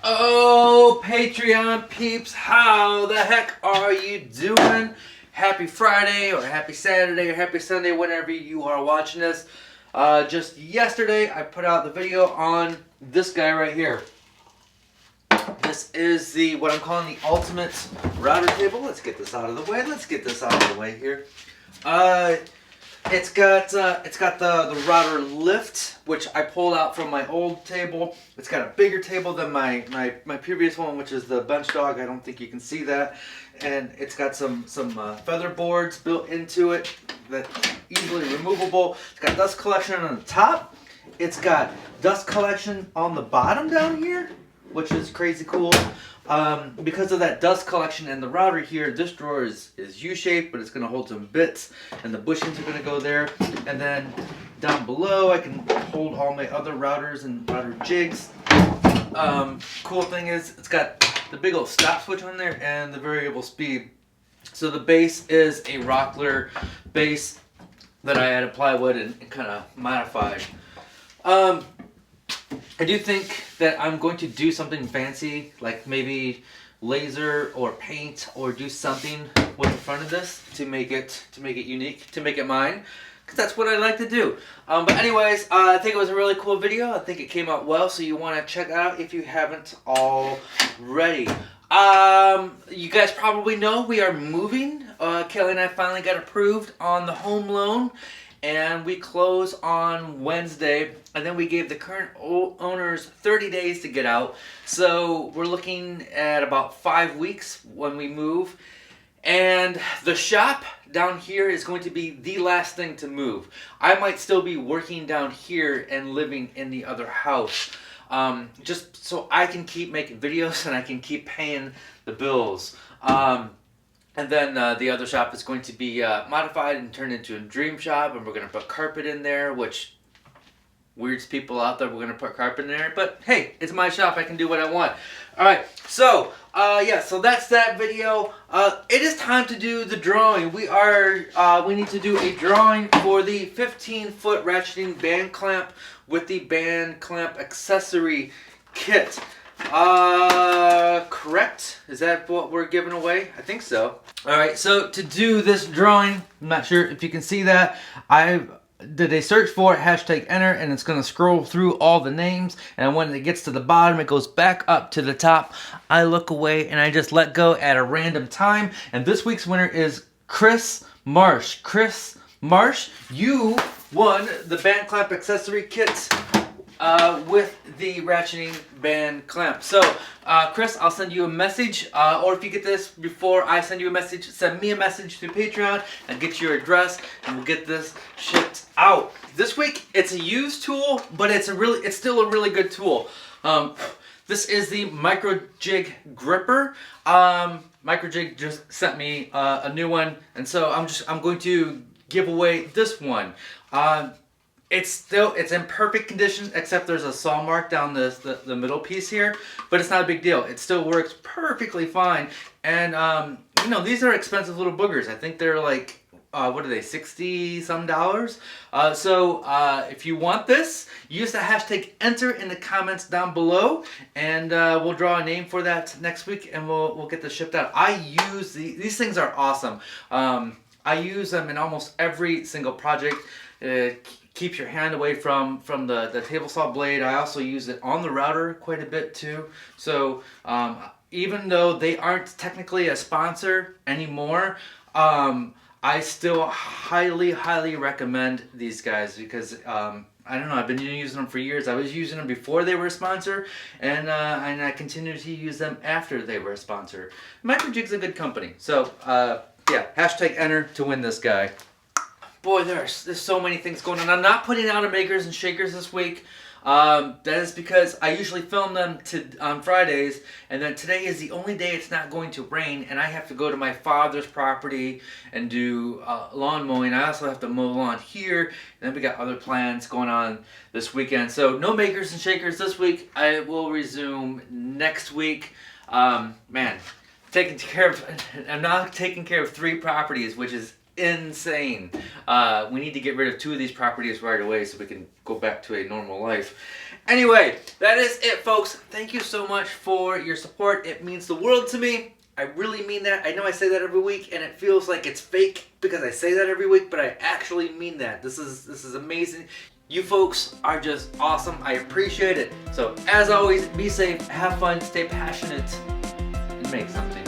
Oh, Patreon peeps, how the heck are you doing? Happy Friday, or happy Saturday, or happy Sunday, whenever you are watching this. Just yesterday, I put out the video on this guy right here. This is what I'm calling the ultimate router table. Let's get this out of the way. Here. It's got the router lift, which I pulled out from my old table. It's got a bigger table than my previous one, which is the bench dog. I don't think you can see that. And it's got some feather boards built into it that's easily removable. It's got dust collection on the top. It's got dust collection on the bottom down here, which is crazy cool. Because of that dust collection and the router here, this drawer is U-shaped, but it's going to hold some bits, and the bushings are going to go there. And then down below, I can hold all my other routers and router jigs. Cool thing is, it's got the big old stop switch on there and the variable speed. So the base is a Rockler base that I added plywood and kind of modified. I do think that I'm going to do something fancy, like maybe laser or paint, or do something with the front of this to make it unique, to make it mine, because that's what I like to do. But anyways, I think it was a really cool video. I think it came out well, so you want to check it out if you haven't already. You guys probably know we are moving. Kelly and I finally got approved on the home loan, and we close on Wednesday, and then we gave the current owners 30 days to get out. So we're looking at about 5 weeks when we move. And the shop down here is going to be the last thing to move. I might still be working down here and living in the other house, just so I can keep making videos and I can keep paying the bills. And then the other shop is going to be modified and turned into a dream shop, and we're going to put carpet in there, which weirds people out that we're going to put carpet in there. But hey, it's my shop. I can do what I want. All right, so yeah, so that's that video. It is time to do the drawing. We need to do a drawing for the 15-foot ratcheting band clamp with the band clamp accessory kit. Correct? Is that what we're giving away? I think so. Alright, so to do this drawing, I'm not sure if you can see that, I did a search for it, hashtag enter, and it's going to scroll through all the names, and when it gets to the bottom, it goes back up to the top. I look away, and I just let go at a random time, and this week's winner is Chris Marsh. Chris Marsh, you won the band clamp accessory kit with the ratcheting band clamp. So, Chris, I'll send you a message, or if you get this before I send you a message, send me a message through Patreon and get your address, and we'll get this shipped out. This week, it's a used tool, but it's still a really good tool. This is the Microjig gripper. Microjig just sent me a new one, and so I'm going to give away this one. It's in perfect condition, except there's a saw mark down the middle piece here, but it's not a big deal. It still works perfectly fine. And you know, these are expensive little boogers. I think they're like what are they, $60 some? So if you want this, use the hashtag enter in the comments down below, and we'll draw a name for that next week, and we'll get this shipped out. I use these things are awesome. I use them in almost every single project. Keeps your hand away from the table saw blade. I also use it on the router quite a bit too. So even though they aren't technically a sponsor anymore, I still highly recommend these guys, because I don't know, I've been using them for years. I was using them before they were a sponsor, and I continue to use them after they were a sponsor. Microjig's a good company. So yeah, hashtag enter to win this guy. Boy, there's so many things going on. I'm not putting out a makers and shakers this week. That is because I usually film them on Fridays, and then today is the only day it's not going to rain, and I have to go to my father's property and do lawn mowing. I also have to mow lawn here, and then we got other plans going on this weekend. So no makers and shakers this week. I will resume next week. Man, I'm now taking care of 3 properties, which is insane. We need to get rid of 2 of these properties right away so we can go back to a normal life. Anyway, that is it, folks. Thank you so much for your support. It means the world to me. I really mean that. I know I say that every week and it feels like it's fake because I say that every week, but I actually mean that. This is amazing. You folks are just awesome. I appreciate it. So as always, be safe, have fun, stay passionate, and make something.